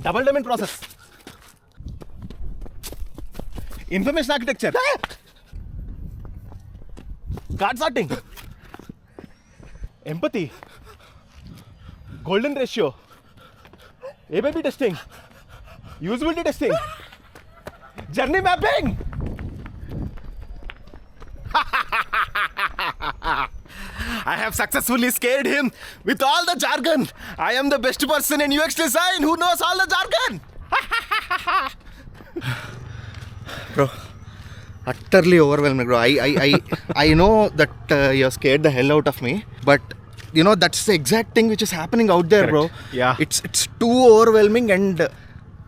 Double diamond process. Information architecture. Card sorting. Empathy. Golden ratio. A/B testing. Usability testing. Journey mapping. I have successfully scared him with all the jargon. I am the best person in UX design who knows all the jargon. Bro, utterly overwhelming, bro. I know that you're scared the hell out of me, but you know that's the exact thing which is happening out there, Correct. bro. Yeah. It's too overwhelming, and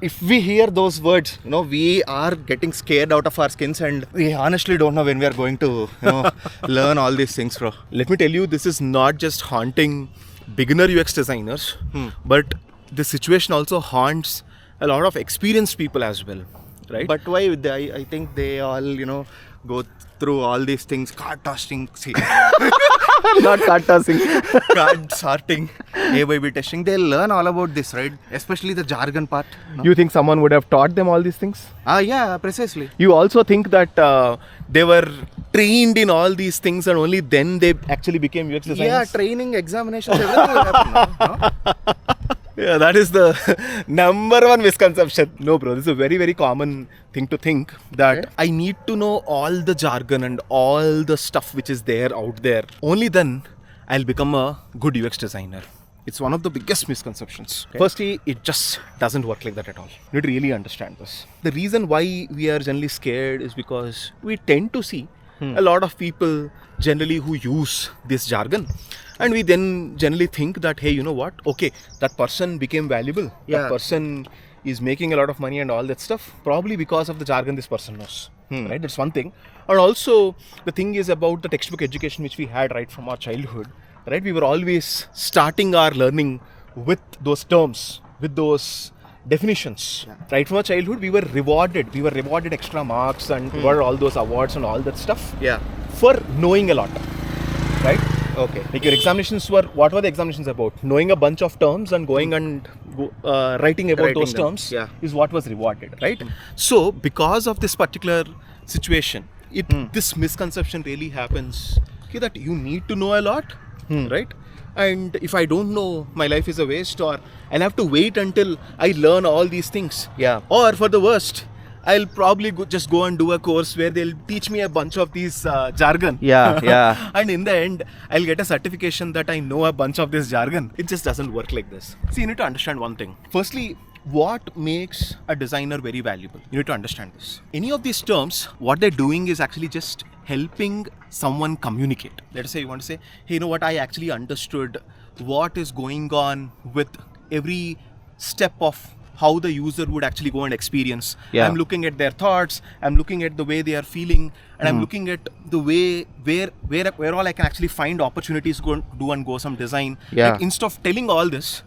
if we hear those words, you know, we are getting scared out of our skins, and we honestly don't know when we are going to, you know, learn all these things, bro. Let me tell you, this is not just haunting beginner UX designers, but the situation also haunts a lot of experienced people as well, right? But why? I think they all, you know, go through all these things, card tossing, not card tossing. card sorting, A/B testing. They'll learn all about this, right? Especially the jargon part. No? You think someone would have taught them all these things? Yeah, precisely. You also think that they were trained in all these things and only then they actually became UX designers? Yeah, training, examinations, everything will happen now, no? Yeah, that is the number one misconception. No, bro, this is a very, very common thing to think that Okay. I need to know all the jargon and all the stuff which is there out there. Only then I'll become a good UX designer. It's one of the biggest misconceptions. Okay. Firstly, it just doesn't work like that at all. You need to really understand this. The reason why we are generally scared is because we tend to see a lot of people generally who use this jargon, and we then generally think that, hey, you know what? Okay, that person became valuable. Yeah. That person is making a lot of money and all that stuff, probably because of the jargon this person knows. Right? That's one thing. And also, the thing is about the textbook education which we had right from our childhood. Right? We were always starting our learning with those terms, with those definitions. Right from our childhood, we were rewarded. We were rewarded extra marks and got all those awards and all that stuff Yeah. for knowing a lot. Right? Okay. Like your examinations were, what were the examinations about? Knowing a bunch of terms and going and writing about Writing those them, terms yeah. is what was rewarded, right? So, because of this particular situation, this misconception really happens, okay, that you need to know a lot, right? And if I don't know, my life is a waste, or I'll have to wait until I learn all these things. Yeah. Or for the worst, I'll probably just go and do a course where they'll teach me a bunch of these jargon. Yeah, yeah. And in the end, I'll get a certification that I know a bunch of this jargon. It just doesn't work like this. See, you need to understand one thing. Firstly, what makes a designer very valuable? You need to understand this. Any of these terms, what they're doing is actually just helping someone communicate. Let us say you want to say, hey, you know what? I actually understood what is going on with every step of how the user would actually go and experience. Yeah. I'm looking at their thoughts, I'm looking at the way they are feeling, and I'm looking at the way where all I can actually find opportunities to go some design. Yeah. Like, instead of telling all this,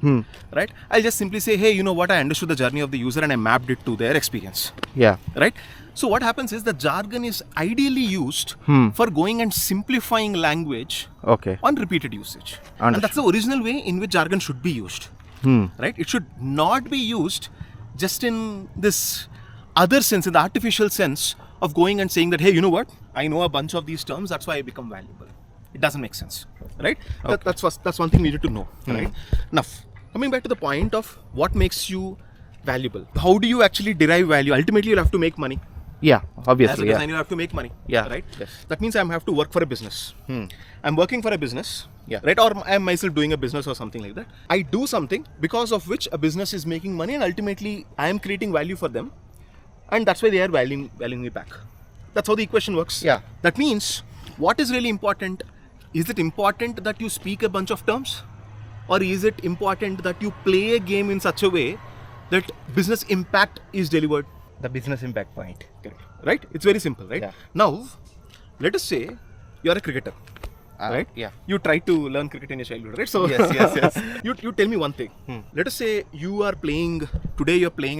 right, I'll just simply say, hey, you know what, I understood the journey of the user and I mapped it to their experience. Yeah. Right? So what happens is the jargon is ideally used for going and simplifying language Okay. on repeated usage. And that's the original way in which jargon should be used. Right? It should not be used just in this other sense, in the artificial sense of going and saying that, hey, you know what? I know a bunch of these terms, that's why I become valuable. It doesn't make sense. Right? Okay. That's one thing we need to know. Right? Now, coming back to the point of what makes you valuable. How do you actually derive value? Ultimately, you'll have to make money. Yeah, As obviously. a Yeah. designer, you have to make money. Yeah. Right? Yes. That means I have to work for a business. I'm working for a business. Yeah. Right? Or I am myself doing a business or something like that. I do something because of which a business is making money, and ultimately I am creating value for them. And that's why they are valuing me back. That's how the equation works. Yeah. That means what is really important? Is it important that you speak a bunch of terms? Or is it important that you play a game in such a way that business impact is delivered? The business impact point. Correct. Right? It's very simple, right? Yeah. Now, let us say you're a cricketer, right? Yeah. You try to learn cricket in your childhood, right? So Yes. you tell me one thing. Let us say you're playing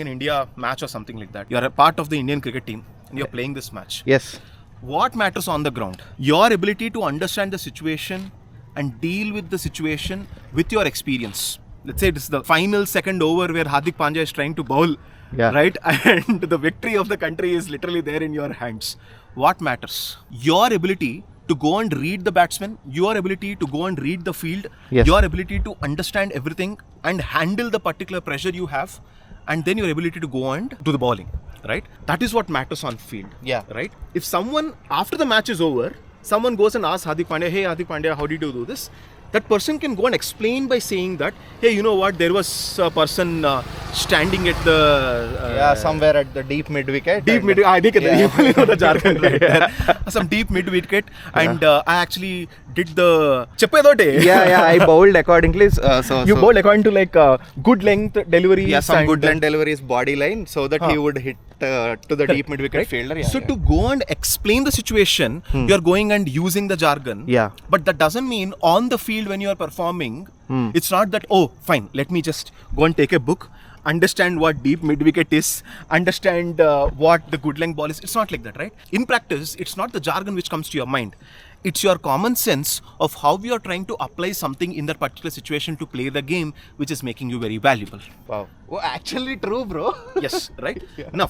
an India match or something like that. You're a part of the Indian cricket team and you're playing this match. Yes. What matters on the ground? Your ability to understand the situation and deal with the situation with your experience. let's say this is the final second over where Hardik Pandya is trying to bowl, Yeah. right? And the victory of the country is literally there in your hands. What matters? Your ability to go and read the batsman, your ability to go and read the field, Yes. your ability to understand everything and handle the particular pressure you have, and then your ability to go and do the bowling, right? That is what matters on field. Yeah. Right? If someone, after the match is over, someone goes and asks Hardik Pandya, hey Hardik Pandya, how did you do this? That person can go and explain by saying that, hey, you know what, there was a person standing at the... somewhere at the deep mid wicket. Deep mid, I think Yeah. you know the jargon right there. Some deep mid wicket, and I actually did the cheppedote. I bowled accordingly. You bowled according to like good length delivery. Yeah, some good length deliveries, body line, so that he would hit to the deep mid wicket Right? fielder. Yeah, So to go and explain the situation, you are going and using the jargon. Yeah. But that doesn't mean on the field when you are performing, it's not that, oh, fine, let me just go and take a book, understand what deep mid wicket is, understand what the good length ball is. It's not like that, right? In practice, it's not the jargon which comes to your mind. It's your common sense of how you are trying to apply something in that particular situation to play the game, which is making you very valuable. Wow. Oh, actually true, bro. Yes, right? Now,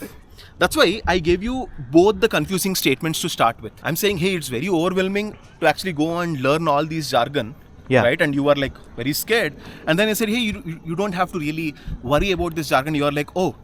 that's why I gave you both the confusing statements to start with. I'm saying, hey, it's very overwhelming to actually go and learn all these jargon. Yeah. Right? And you are like very scared. And then I said, hey, you don't have to really worry about this jargon. You are like, oh,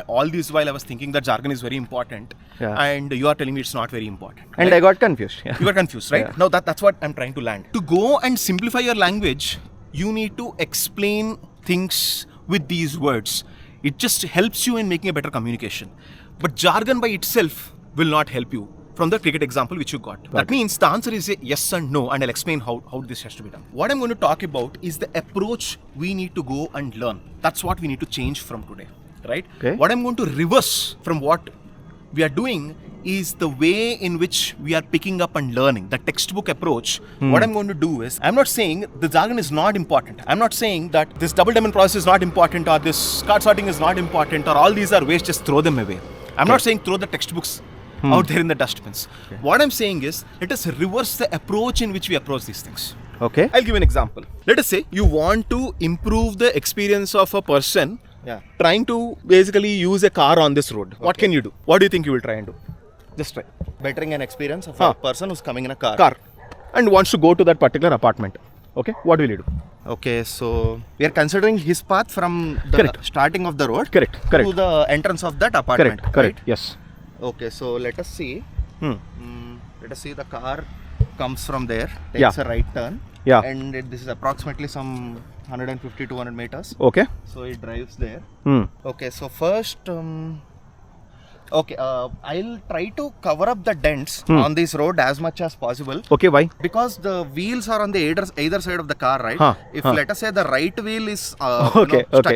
all this while I was thinking that jargon is very important. Yeah. And you are telling me it's not very important. And right? I got confused. Yeah. You are confused, right? Yeah. Now that's what I'm trying to land. To go and simplify your language, you need to explain things with these words. It just helps you in making a better communication. But jargon by itself will not help you. From the cricket example which you got. That means the answer is a yes and no, and I'll explain how this has to be done. What I'm going to talk about is the approach we need to go and learn. That's what we need to change from today, right? Okay. What I'm going to reverse from what we are doing is the way in which we are picking up and learning, the textbook approach. What I'm going to do is, I'm not saying the jargon is not important. I'm not saying that this double diamond process is not important, or this card sorting is not important, or all these are waste, just throw them away. I'm not saying throw the textbooks out there in the dustbins. What I'm saying is, let us reverse the approach in which we approach these things. Okay. I'll give you an example. Let us say you want to improve the experience of a person trying to basically use a car on this road. What can you do? What do you think you will try and do? Just try. Bettering an experience of a person who's coming in a car. And wants to go to that particular apartment. Okay, what will you do? Okay, so we are considering his path from the Correct. starting of the road Correct. to the entrance of that apartment. Correct. Right? Yes. Okay, so let us see. Let us see the car comes from there, Yeah. takes a right turn. Yeah. And this is approximately some 150-200 meters. Okay. So it drives there. Hmm. Okay, so first, I'll try to cover up the dents on this road as much as possible. Okay, why? Because the wheels are on the either side of the car, right? If let us say the right wheel is stuck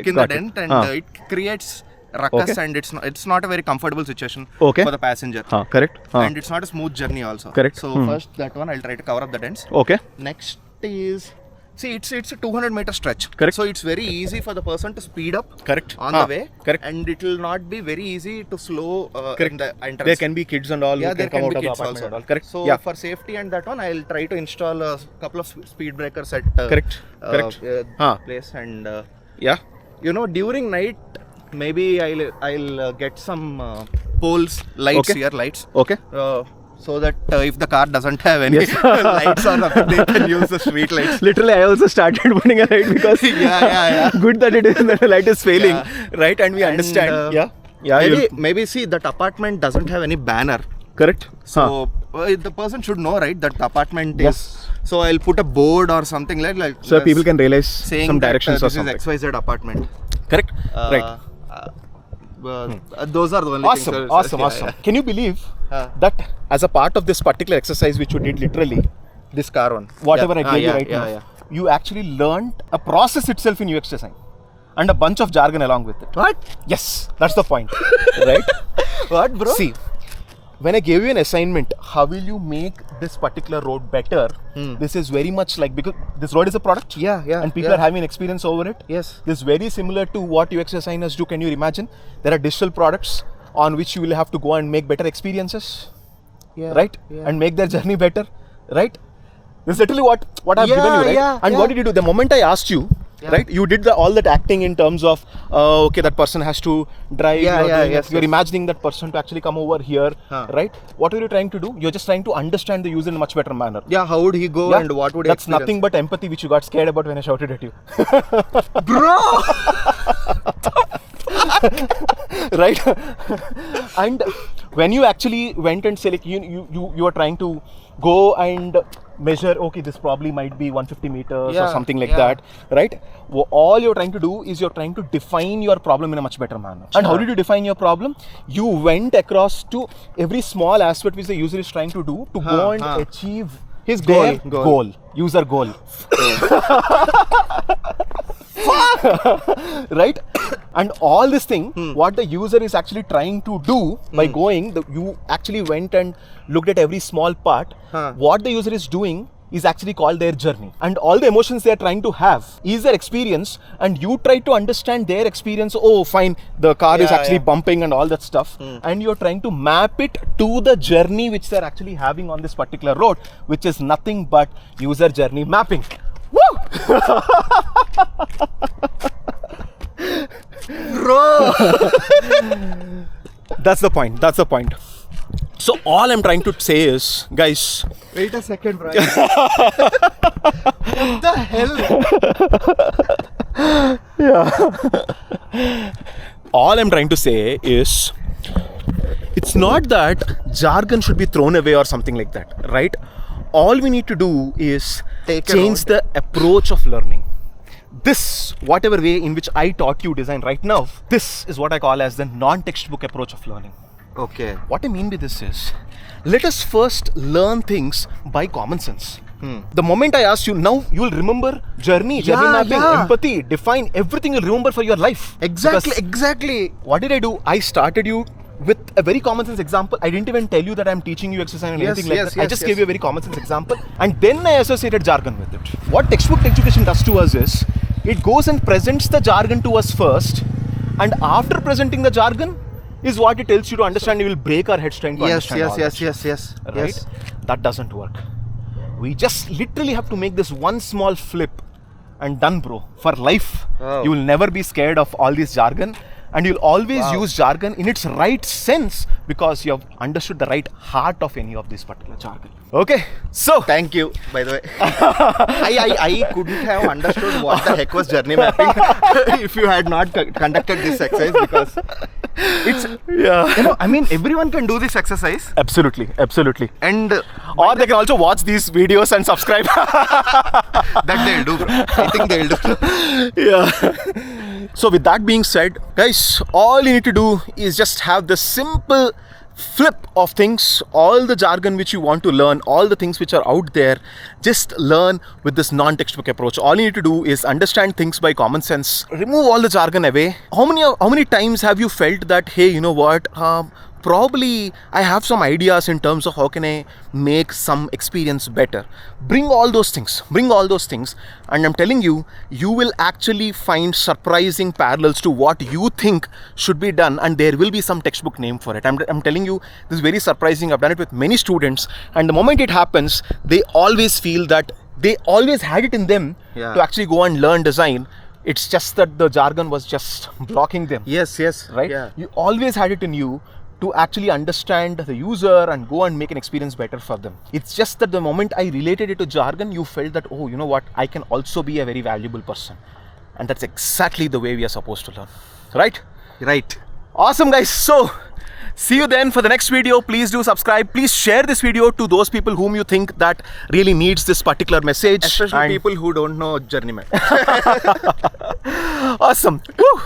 in the got dent, it. and it creates ruckus, Okay. and it's not a very comfortable situation Okay. for the passenger. Correct. And it's not a smooth journey also. Correct. So first that one I'll try to cover up the dents. Okay. Next is, see, it's a 200-meter stretch. Correct. So it's very easy for the person to speed up Correct. on the way. Correct. And it will not be very easy to slow in the entrance. There can be kids and all Yeah, who there can come can out be of the kids apartment also. and all. Correct. So yeah. for safety and that one, I'll try to install a couple of speed breakers at Correct. place, and Yeah. during night maybe I'll get some poles, lights Okay. here, lights. Okay. So that if the car doesn't have any lights on, they can use the street lights. Literally, I also started putting a light because Yeah. good that the light is failing, Yeah. right? And we And, understand. Yeah. Maybe see that apartment doesn't have any banner. Correct. So the person should know, right, that the apartment is. So I'll put a board or something like so people can realize saying some that, directions or this something. is XYZ apartment. Correct. Right. Those are the only Awesome. things. Awesome. Yeah, Awesome. yeah. Can you believe Uh. that as a part of this particular exercise which you did literally, This car one. whatever Yeah. I gave you Yeah, right yeah, now, yeah. you actually learned a process itself in UX design and a bunch of jargon along with it. What? Yes, that's the point, right? What, bro? See, when I gave you an assignment, how will you make this particular road better? This is very much like, because this road is a product, Yeah, yeah, and people yeah. are having experience over it. Yes. This is very similar to what UX designers do. Can you imagine? There are digital products on which you will have to go and make better experiences, Yeah. right? Yeah. And make their journey better, right? This is literally what I've Yeah, given you, right? yeah, And yeah. what did you do? The moment I asked you, right? You did all that acting in terms of okay, that person has to drive. You're imagining that person to actually come over here, right? What are you trying to do? You're just trying to understand the user in a much better manner. Yeah, how would he go and what would he That's experience? nothing but empathy, which you got scared about when I shouted at you. Bro! Right? And when you actually went and say, like, you are trying to go and measure, okay, this probably might be 150 meters or something like that, right? All you're trying to do is you're trying to define your problem in a much better manner. And how did you define your problem? You went across to every small aspect which the user is trying to do to go and achieve his goal, user goal. Right? And all this thing, what the user is actually trying to do by going, you actually went and looked at every small part. What the user is doing is actually called their journey. And all the emotions they are trying to have is their experience, and you try to understand their experience. Oh, fine, the car is actually bumping and all that stuff. And you're trying to map it to the journey which they're actually having on this particular road, which is nothing but user journey mapping. Woo! Bro! That's the point. That's the point. So all I'm trying to say is, guys. Wait a second, bro. What the hell? Yeah. All I'm trying to say is, it's not that jargon should be thrown away or something like that, right? All we need to do is change the approach of learning. This, whatever way in which I taught you design right now, this is what I call as the non-textbook approach of learning. Okay. What I mean by this is, let us first learn things by common sense. The moment I asked you, now you will remember journey mapping, empathy, define everything you'll remember for your life. Exactly. What did I do? I started you with a very common sense example. I didn't even tell you that I'm teaching you exercise and anything like that. I just gave you a very common sense example, and then I associated jargon with it. What textbook education does to us is, it goes and presents the jargon to us first, and after presenting the jargon is what it tells you to understand. You will break our heads trying to understand all that. Yes. Right? That doesn't work. We just literally have to make this one small flip and done, bro. For life, you will never be scared of all this jargon, and you'll always use jargon in its right sense because you have understood the right heart of any of this particular jargon. Okay, so thank you, by the way. I couldn't have understood what the heck was journey mapping if you had not conducted this exercise, because it's I mean, everyone can do this exercise. Absolutely. And or they can also watch these videos and subscribe. That they'll do, bro. I think they'll do. Yeah. So with that being said, guys, all you need to do is just have the simple flip of things. All the jargon which you want to learn, all the things which are out there, just learn with this non-textbook approach. All you need to do is understand things by common sense. Remove all the jargon away. How many times have you felt that, hey, you know what, probably I have some ideas in terms of how can I make some experience better. Bring all those things, and I'm telling you, you will actually find surprising parallels to what you think should be done, and there will be some textbook name for it. I'm telling you, this is very surprising. I've done it with many students, and the moment it happens, they always feel that they always had it in them to actually go and learn design. It's just that the jargon was just blocking them. Yes. Right? Yeah. You always had it in you to actually understand the user and go and make an experience better for them. It's just that the moment I related it to jargon, you felt that, oh, you know what, I can also be a very valuable person. And that's exactly the way we are supposed to learn. Right? Awesome, guys. So, see you then for the next video. Please do subscribe. Please share this video to those people whom you think that really needs this particular message. Especially people who don't know journey map. Awesome. Woo.